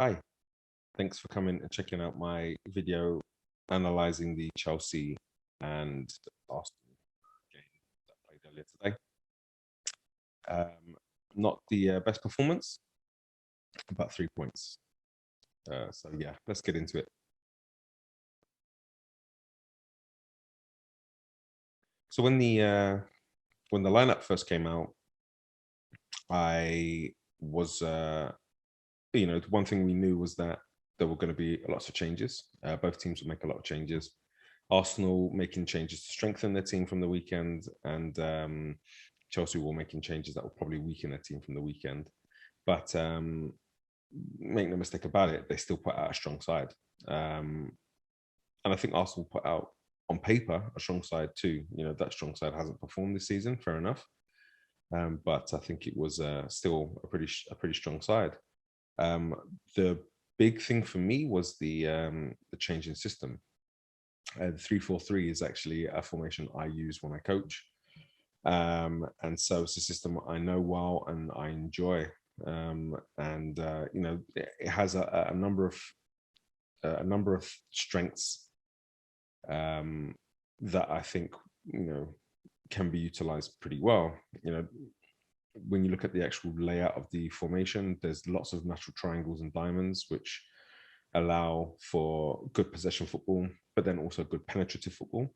Hi, thanks for coming and checking out my video analyzing the Chelsea and Arsenal game that played earlier today. Not the best performance, but 3 points. So yeah, let's get into it. So when the lineup first came out, I was the one thing we knew was that there were going to be lots of changes. Both teams would make a lot of changes. Arsenal making changes to strengthen their team from the weekend, and Chelsea were making changes that will probably weaken their team from the weekend. But make no mistake about it, they still put out a strong side. And I think Arsenal put out, on paper, a strong side too. That strong side hasn't performed this season, fair enough. But I think it was still a pretty strong side. The big thing for me was the change in system. The 3-4-3 is actually a formation I use when I coach. And so it's a system I know well and I enjoy. It has a number of strengths that I think can be utilized pretty well. When you look at the actual layout of the formation, there's lots of natural triangles and diamonds, which allow for good possession football, but then also good penetrative football.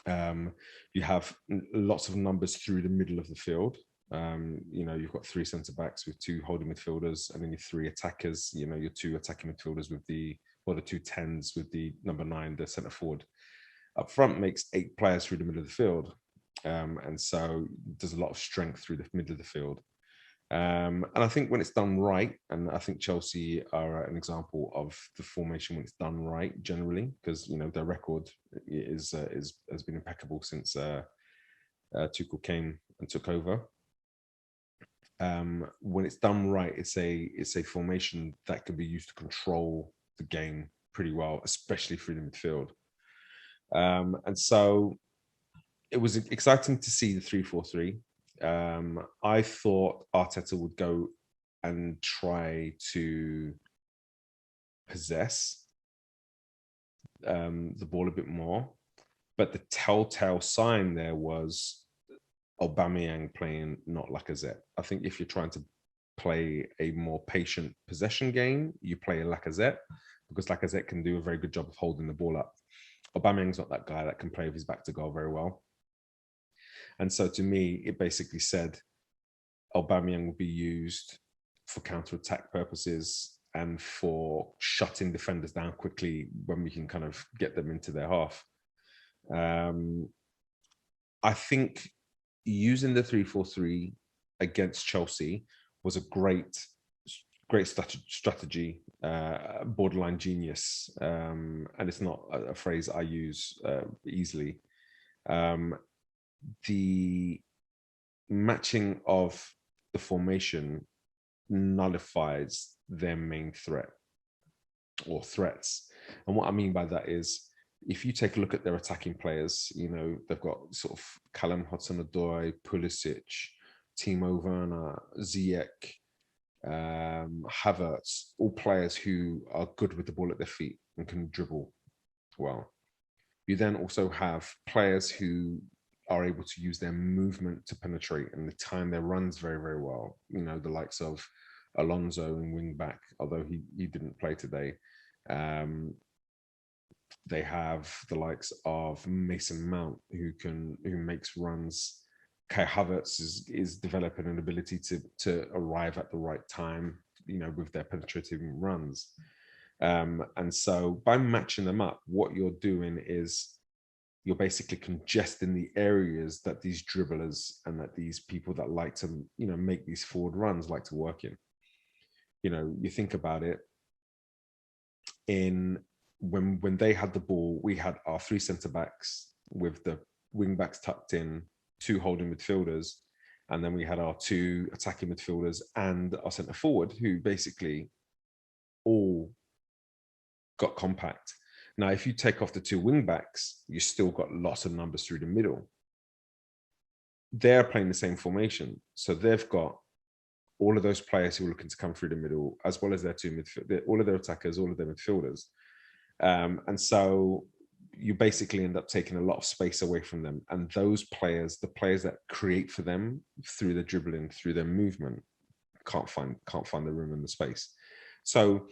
You have lots of numbers through the middle of the field. You've got 3 centre backs with 2 holding midfielders, and then your 3 attackers. Your 2 attacking midfielders with the 2 10s with the number 9, the centre forward. Up front makes 8 players through the middle of the field. And so there's a lot of strength through the middle of the field. And I think when it's done right, and I think Chelsea are an example of the formation when it's done right generally, because their record has been impeccable since Tuchel came and took over. When it's done right, it's a formation that can be used to control the game pretty well, especially through the midfield. And so it was exciting to see the 3-4-3. I thought Arteta would go and try to possess the ball a bit more, but the telltale sign there was Aubameyang playing not Lacazette. I think if you're trying to play a more patient possession game, you play a Lacazette, because Lacazette can do a very good job of holding the ball up. Aubameyang's not that guy that can play with his back to goal very well. And so to me, it basically said Aubameyang will be used for counter-attack purposes and for shutting defenders down quickly when we can kind of get them into their half. I think using the 3-4-3 against Chelsea was a great strategy, borderline genius. And it's not a phrase I use easily. The matching of the formation nullifies their main threat or threats. And what I mean by that is, if you take a look at their attacking players, they've got sort of Callum Hudson-Odoi, Pulisic, Timo Werner, Ziyech, Havertz, all players who are good with the ball at their feet and can dribble well. You then also have players who are able to use their movement to penetrate and time their runs very, very well. The likes of Alonso and wing back, although he didn't play today. They have the likes of Mason Mount, who makes runs. Kai Havertz is developing an ability to arrive at the right time, with their penetrative runs. And so by matching them up, what you're doing is you're basically congesting the areas that these dribblers and that these people that like to, make these forward runs like to work in. You think about it, when they had the ball, we had our 3 centre backs with the wing backs tucked in, 2 holding midfielders, and then we had our 2 attacking midfielders and our centre forward, who basically all got compact. Now, if you take off the 2 wing backs, you still got lots of numbers through the middle. They're playing the same formation, so they've got all of those players who were looking to come through the middle, as well as their two midfield, all of their attackers, all of their midfielders. And so you basically end up taking a lot of space away from them. And those players, the players that create for them through the dribbling, through their movement, can't find the room and the space. So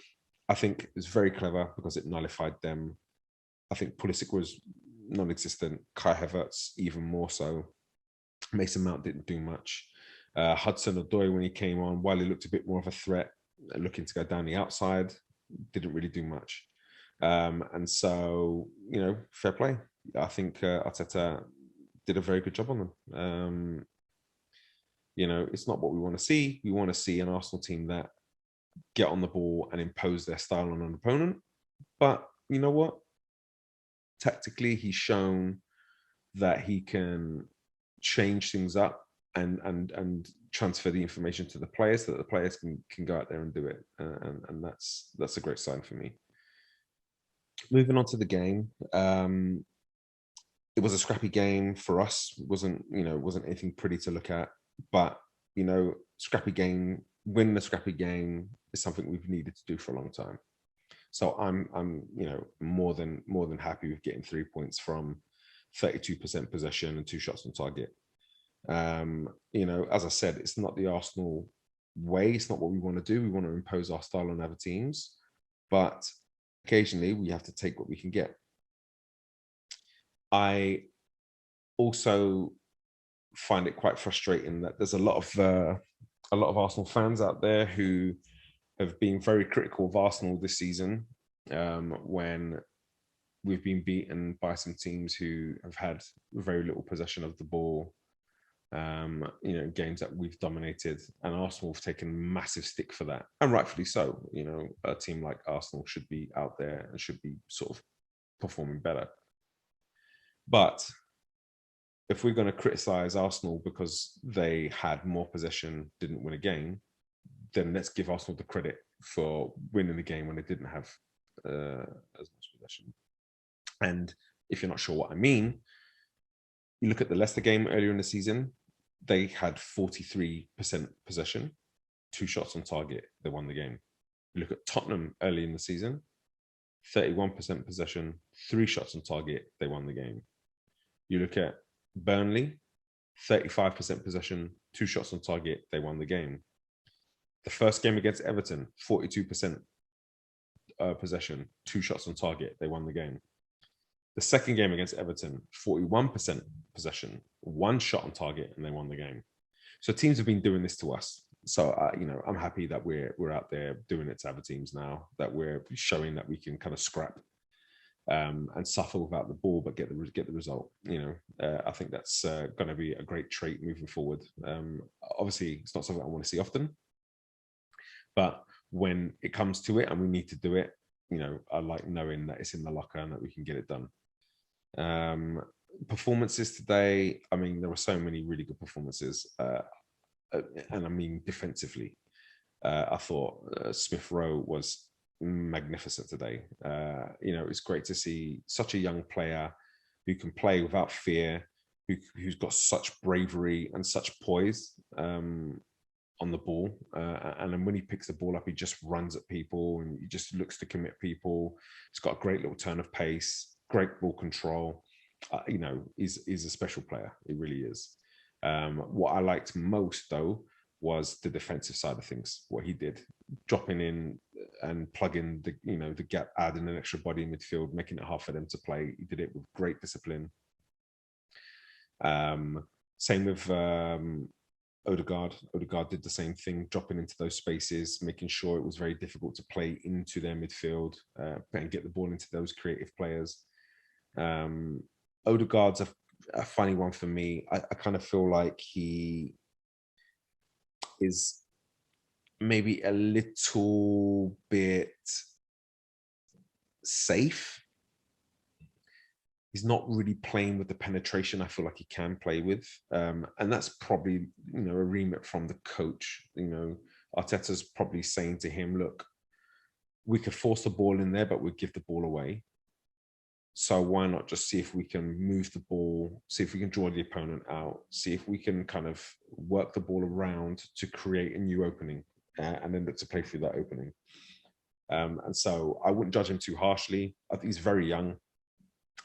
I think it's very clever because it nullified them. I think Pulisic was non-existent. Kai Havertz even more so. Mason Mount didn't do much. Hudson-Odoi, when he came on, while he looked a bit more of a threat, looking to go down the outside, didn't really do much. And so, fair play. I think Arteta did a very good job on them. It's not what we want to see. We want to see an Arsenal team that get on the ball and impose their style on an opponent. But you know what? Tactically, he's shown that he can change things up and transfer the information to the players so that the players can go out there and do it. And that's a great sign for me. Moving on to the game, it was a scrappy game for us. It wasn't anything pretty to look at, but scrappy game, win the scrappy game is something we've needed to do for a long time. So I'm more than happy with getting 3 points from 32% possession and 2 shots on target. As I said, it's not the Arsenal way. It's not what we want to do. We want to impose our style on other teams, but occasionally we have to take what we can get. I also find it quite frustrating that there's a lot of Arsenal fans out there who have been very critical of Arsenal this season, when we've been beaten by some teams who have had very little possession of the ball, games that we've dominated, and Arsenal have taken massive stick for that, and rightfully so. A team like Arsenal should be out there and should be sort of performing better. But if we're going to criticize Arsenal because they had more possession, didn't win a game, then let's give Arsenal the credit for winning the game when they didn't have as much possession. And if you're not sure what I mean, you look at the Leicester game earlier in the season, they had 43% possession, 2 shots on target, they won the game. You look at Tottenham early in the season, 31% possession, 3 shots on target, they won the game. You look at Burnley, 35% possession, 2 shots on target, they won the game. The first game against Everton, 42% possession, 2 shots on target, they won the game. The second game against Everton, 41% possession, 1 shot on target, and they won the game. So teams have been doing this to us. So, I'm happy that we're out there doing it to other teams now, that we're showing that we can kind of scrap and suffer without the ball, but get the result. I think that's going to be a great trait moving forward. Obviously, it's not something I want to see often, but when it comes to it and we need to do it, I like knowing that it's in the locker and that we can get it done. Performances today, there were so many really good performances, and I mean defensively. I thought Smith-Rowe was magnificent today. It's great to see such a young player who can play without fear, who's got such bravery and such poise on the ball, and then when he picks the ball up, he just runs at people and he just looks to commit people. He's got a great little turn of pace, great ball control. He's a special player. He really is. What I liked most, though, was the defensive side of things. What he did, dropping in and plugging the gap, adding an extra body in midfield, making it hard for them to play. He did it with great discipline. Same with Odegaard. Odegaard did the same thing, dropping into those spaces, making sure it was very difficult to play into their midfield and get the ball into those creative players. Odegaard's a funny one for me. I kind of feel like he is maybe a little bit safe. He's not really playing with the penetration I feel like he can play with. And that's probably, a remit from the coach. Arteta's probably saying to him, look, we could force the ball in there, but we'd give the ball away. So why not just see if we can move the ball, see if we can draw the opponent out, see if we can kind of work the ball around to create a new opening, and then look to play through that opening. And so I wouldn't judge him too harshly. I think he's very young.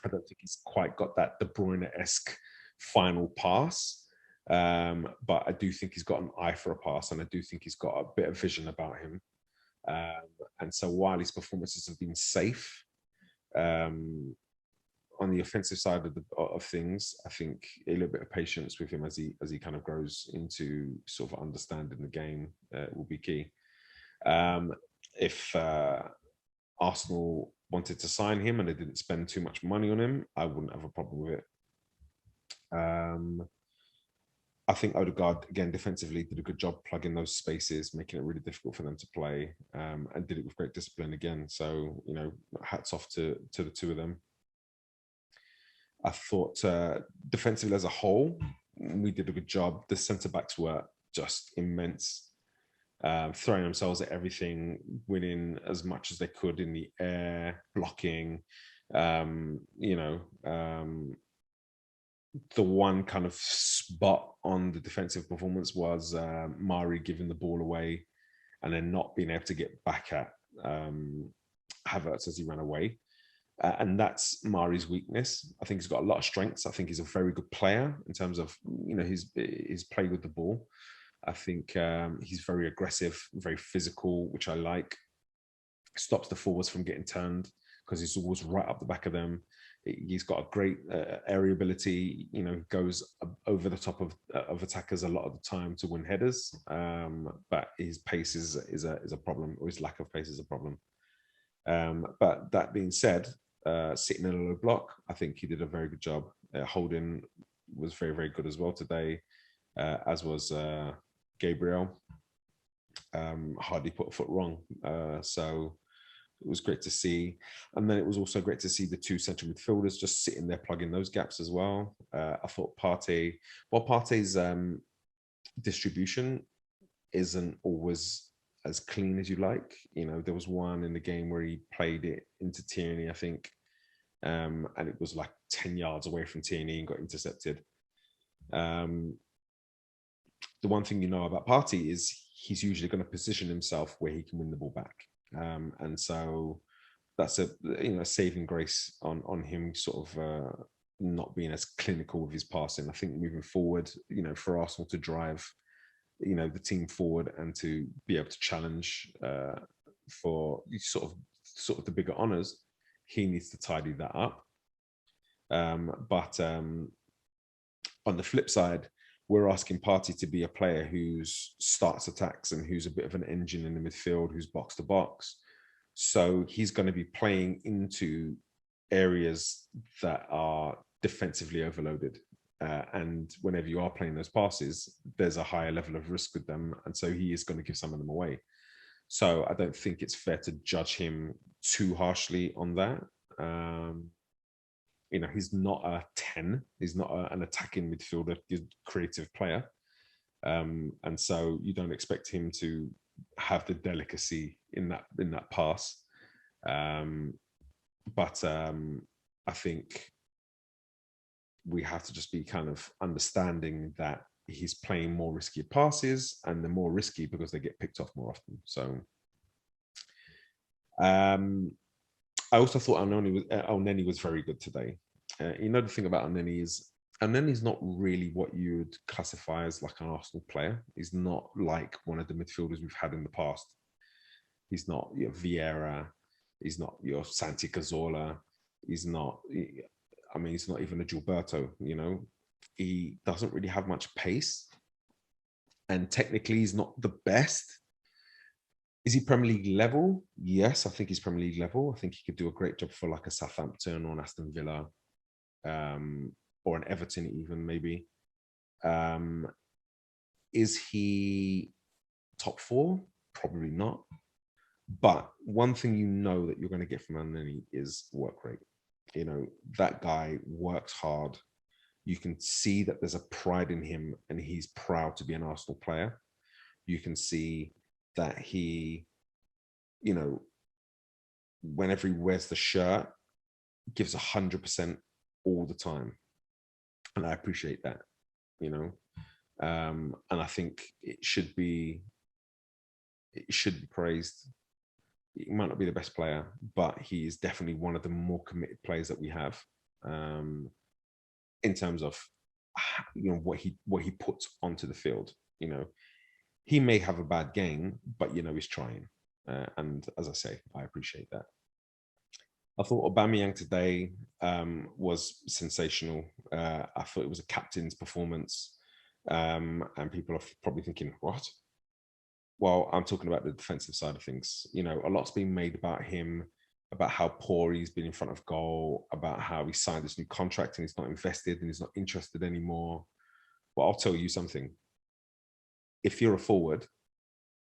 I don't think he's quite got that De Bruyne-esque final pass. But I do think he's got an eye for a pass, and I do think he's got a bit of vision about him. And so while his performances have been safe, on the offensive side of things, I think a little bit of patience with him as he kind of grows into sort of understanding the game will be key. If Arsenal wanted to sign him and they didn't spend too much money on him, I wouldn't have a problem with it. I think Odegaard, again, defensively did a good job plugging those spaces, making it really difficult for them to play, and did it with great discipline again. So, hats off to the two of them. I thought defensively as a whole, we did a good job. The centre-backs were just immense, throwing themselves at everything, winning as much as they could in the air, blocking, the one kind of spot on the defensive performance was Mari giving the ball away and then not being able to get back at Havertz as he ran away. And that's Mari's weakness. I think he's got a lot of strengths. I think he's a very good player in terms of, his play with the ball. I think he's very aggressive, very physical, which I like. Stops the forwards from getting turned because he's always right up the back of them. He's got a great area ability, goes over the top of attackers a lot of the time to win headers. But his pace is a problem, or his lack of pace is a problem. But that being said, sitting in a low block, I think he did a very good job. Holding was very, very good as well today, as was Gabriel. Hardly put a foot wrong. So it was great to see. And then it was also great to see the two central midfielders just sitting there plugging those gaps as well. I thought Partey's distribution isn't always as clean as you like. There was one in the game where he played it into Tierney, I think, and it was like 10 yards away from Tierney and got intercepted. The one thing about Partey is he's usually going to position himself where he can win the ball back. And so that's a saving grace on him sort of not being as clinical with his passing. I think moving forward, for Arsenal to drive the team forward and to be able to challenge for sort of the bigger honors, he needs to tidy that up. But on the flip side, we're asking Partey to be a player who starts attacks and who's a bit of an engine in the midfield, who's box to box. So he's going to be playing into areas that are defensively overloaded. And whenever you are playing those passes, there's a higher level of risk with them. And so he is going to give some of them away. So I don't think it's fair to judge him too harshly on that. He's not a 10. He's not an attacking midfielder, he's a creative player. And so you don't expect him to have the delicacy in that pass. But I think we have to just be kind of understanding that he's playing more risky passes, and they're more risky because they get picked off more often. So I also thought El-Neny was very good today. The thing about El-Neny is El-Neny's not really what you would classify as like an Arsenal player. He's not like one of the midfielders we've had in the past. He's not your Vieira. He's not your Santi Cazorla. He's not even a Gilberto. He doesn't really have much pace, and technically he's not the best. Is he Premier League level? Yes, I think he's Premier League level. I think he could do a great job for like a Southampton or an Aston Villa, or an Everton even maybe. Is he top 4? Probably not. But one thing that you're going to get from El-Neny is work rate. That guy works hard. You can see that there's a pride in him, and he's proud to be an Arsenal player. You can see that he, whenever he wears the shirt, gives 100% all the time, and I appreciate that, you know. And I think it should be praised. He might not be the best player, but he is definitely one of the more committed players that we have, in terms of what he puts onto the field. You know, he may have a bad game, but he's trying. And as I say, I appreciate that. I thought Aubameyang today was sensational. I thought it was a captain's performance, and people are probably thinking, "What?" Well, I'm talking about the defensive side of things. A lot's been made about him, about how poor he's been in front of goal, about how he signed this new contract and he's not invested and he's not interested anymore. Well, I'll tell you something. If you're a forward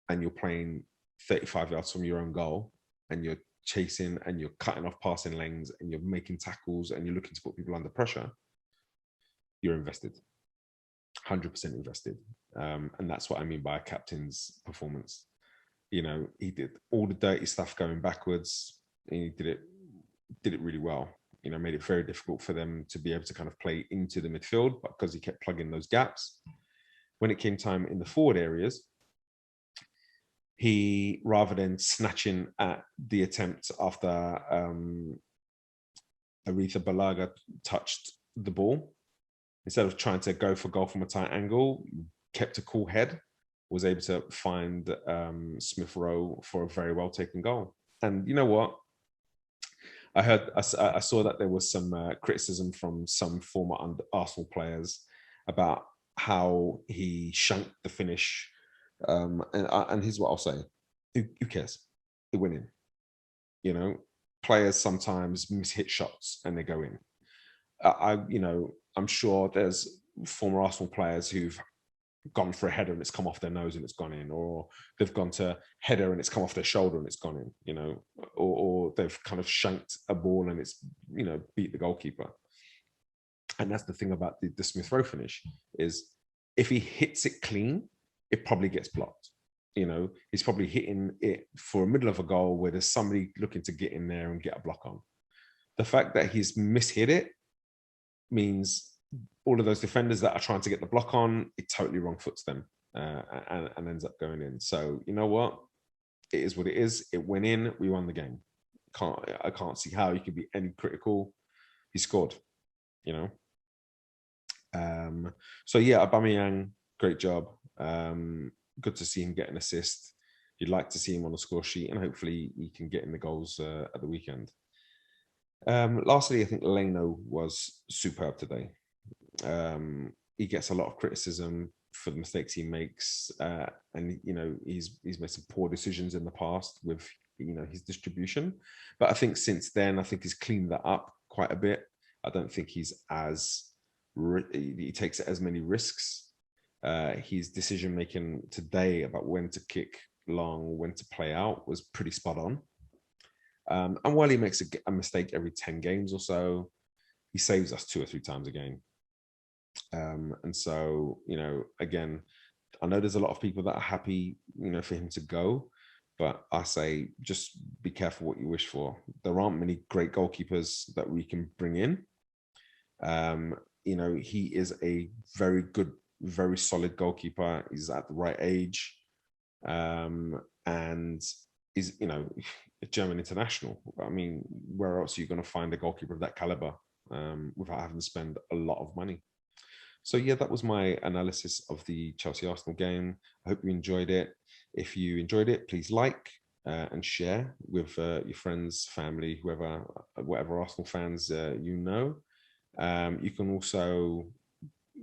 and you're playing 35 yards from your own goal and you're chasing and you're cutting off passing lanes and you're making tackles and you're looking to put people under pressure, you're invested. 100% invested. And that's what I mean by a captain's performance. He did all the dirty stuff going backwards, and he did it really well. Made it very difficult for them to be able to kind of play into the midfield, but because he kept plugging those gaps. When it came time in the forward areas, he, rather than snatching at the attempt after Aretha Balaga touched the ball, instead of trying to go for goal from a tight angle, kept a cool head, was able to find Smith-Rowe for a very well taken goal. And you know what? I saw that there was some criticism from some former Arsenal players about how he shanked the finish. And here's what I'll say: who cares? They're winning. Players sometimes miss-hit shots and they go in. I'm sure there's former Arsenal players who've gone for a header and it's come off their nose and it's gone in, or they've gone to header and it's come off their shoulder and it's gone in, or they've kind of shanked a ball and it's, beat the goalkeeper. And that's the thing about the Smith-Rowe finish, is if he hits it clean, it probably gets blocked. He's probably hitting it for a middle of a goal where there's somebody looking to get in there and get a block on. The fact that he's mishit it means all of those defenders that are trying to get the block on, it totally wrong foots them and ends up going in. So you know what? It is what it is. It went in. We won the game. I can't see how you could be any critical. He scored. So yeah, Aubameyang, great job. Good to see him get an assist. You'd like to see him on the score sheet, and hopefully he can get in the goals at the weekend. Lastly, I think Leno was superb today. He gets a lot of criticism for the mistakes he makes, and he's made some poor decisions in the past with his distribution. But I think since then, I think he's cleaned that up quite a bit. I don't think he takes as many risks. His decision making today about when to kick long, when to play out, was pretty spot on. And while he makes a mistake every 10 games or so, he saves us 2 or 3 times a game. And so, again, I know there's a lot of people that are happy, for him to go, but I say just be careful what you wish for. There aren't many great goalkeepers that we can bring in. He is a very good, very solid goalkeeper. He's at the right age, and is a German international. I mean, where else are you going to find a goalkeeper of that caliber without having to spend a lot of money? So yeah, that was my analysis of the Chelsea-Arsenal game. I hope you enjoyed it. If you enjoyed it, please like and share with your friends, family, whatever Arsenal fans you know. You can also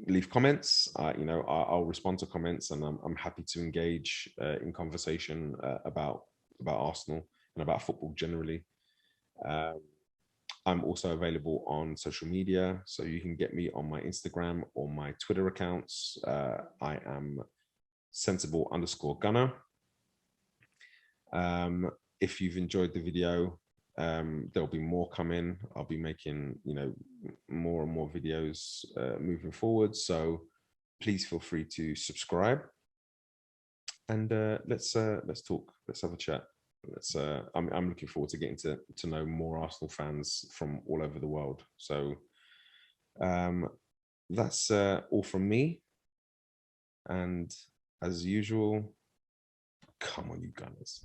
leave comments. I'll respond to comments, and I'm happy to engage in conversation about Arsenal and about football generally. I'm also available on social media, so you can get me on my Instagram or my Twitter accounts. I am sensible_gunner. If you've enjoyed the video, there'll be more coming. I'll be making, more and more videos moving forward. So please feel free to subscribe, and let's talk. Let's have a chat. That's I'm looking forward to getting to know more Arsenal fans from all over the world. So that's all from me. And as usual, come on, you Gunners.